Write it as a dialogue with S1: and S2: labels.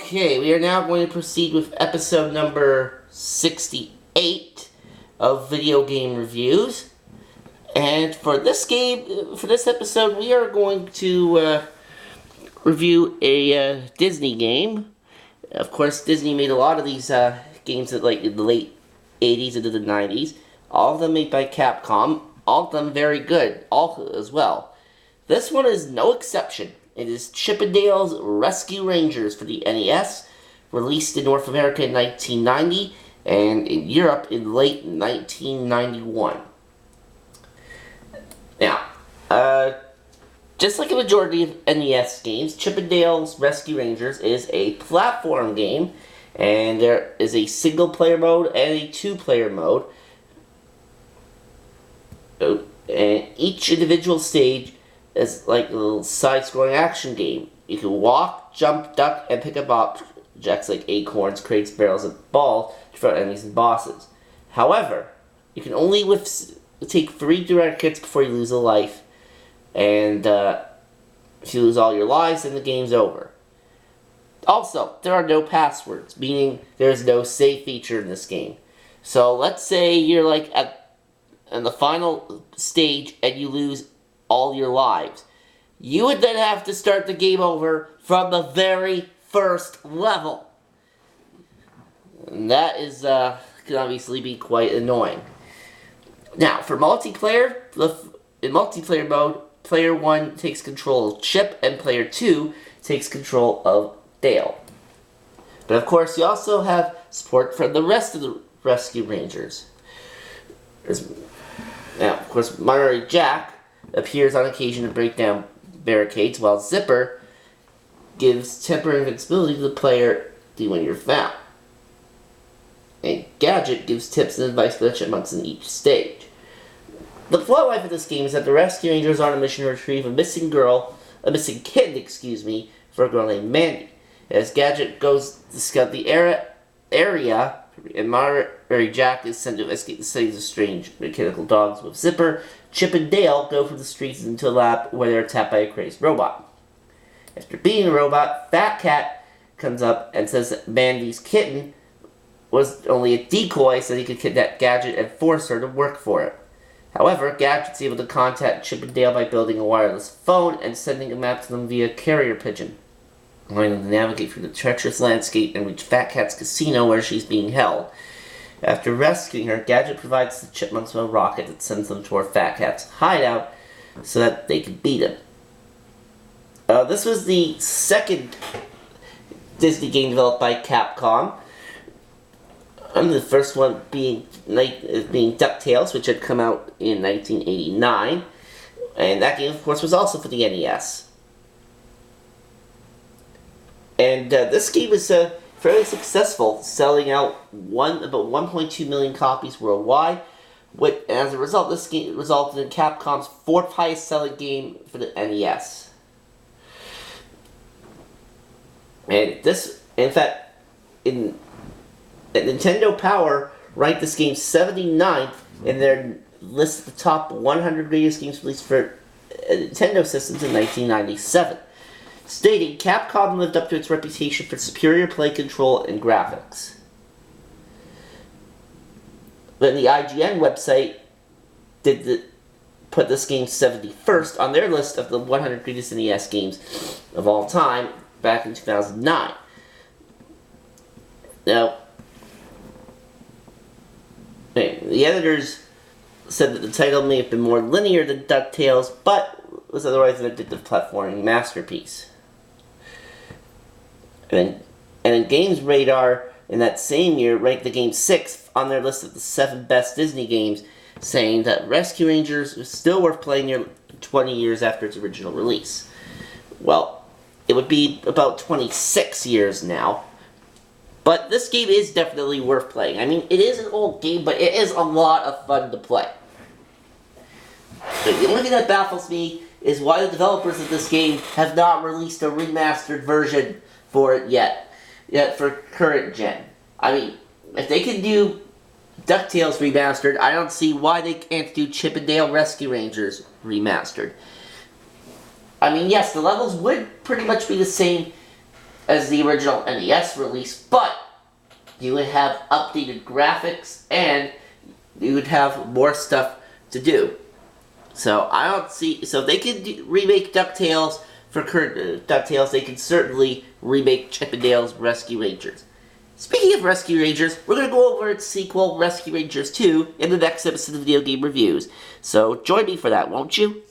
S1: Okay, we are now going to proceed with episode number 68 of Video Game Reviews. And for this episode, we are going to review a Disney game. Of course, Disney made a lot of these games in the late 80s into the 90s. All of them made by Capcom. All of them very good, all as well. This one is no exception. It is Chip 'n Dale's Rescue Rangers for the NES, released in North America in 1990 and in Europe in late 1991. Now, just like a majority of NES games, Chip 'n Dale's Rescue Rangers is a platform game, and there is a single-player mode and a two-player mode. And each individual stage is like a little side-scrolling action game. You can walk, jump, duck, and pick up objects like acorns, crates, barrels, and balls to fight enemies and bosses. However, you can only take 3 direct hits before you lose a life, and if you lose all your lives, then the game's over. Also, there are no passwords, meaning there's no save feature in this game. So let's say you're in the final stage and you lose all your lives. You would then have to start the game over from the very first level. And that can obviously be quite annoying. Now, for multiplayer, in multiplayer mode, player 1 takes control of Chip and player 2 takes control of Dale. But of course, you also have support from the rest of the Rescue Rangers. Now, of course, Monterey Jack appears on occasion to break down barricades, while Zipper gives temporary invincibility to the player when you're found. And Gadget gives tips and advice for the chipmunks in each stage. The plot line for this game is that the Rescue Rangers are on a mission to retrieve a missing kitten, for a girl named Mandy. As Gadget goes to scout the area, and Monterey Jack is sent to escape the cities of strange mechanical dogs with Zipper, Chip and Dale go from the streets into a lab where they're attacked by a crazed robot. After being a robot, Fat Cat comes up and says that Mandy's kitten was only a decoy so he could kidnap Gadget and force her to work for it. However, Gadget's able to contact Chip and Dale by building a wireless phone and sending a map to them via carrier pigeon, allowing them to navigate through the treacherous landscape and reach Fat Cat's casino where she's being held. After rescuing her, Gadget provides the chipmunks with a rocket that sends them toward Fat Cat's hideout so that they can beat him. This was the second Disney game developed by Capcom. The first one being DuckTales, which had come out in 1989. And that game, of course, was also for the NES. And this game was fairly successful, selling out about 1.2 million copies worldwide. And as a result, this game resulted in Capcom's 4th highest selling game for the NES. And this, in fact, Nintendo Power ranked this game 79th in their list of the top 100 greatest games released for Nintendo systems in 1997. Stating, Capcom lived up to its reputation for superior play control and graphics. Then the IGN website put this game 71st on their list of the 100 greatest NES games of all time back in 2009. Now, the editors said that the title may have been more linear than DuckTales, but was otherwise an addictive platforming masterpiece. And then Games Radar in that same year ranked the game 6th on their list of the 7 best Disney games, saying that Rescue Rangers was still worth playing nearly 20 years after its original release. Well, it would be about 26 years now, but this game is definitely worth playing. I mean, it is an old game, but it is a lot of fun to play. The only thing that baffles me is why the developers of this game have not released a remastered version for it yet for current gen. I mean, if they can do DuckTales remastered, I don't see why they can't do Chip 'n Dale Rescue Rangers remastered. I mean, yes, the levels would pretty much be the same as the original NES release, but you would have updated graphics and you would have more stuff to do. So I don't see. So if they can remake DuckTales for current DuckTales, they can certainly remake Chip 'n Dale's Rescue Rangers. Speaking of Rescue Rangers, we're going to go over its sequel, Rescue Rangers 2, in the next episode of Video Game Reviews. So join me for that, won't you?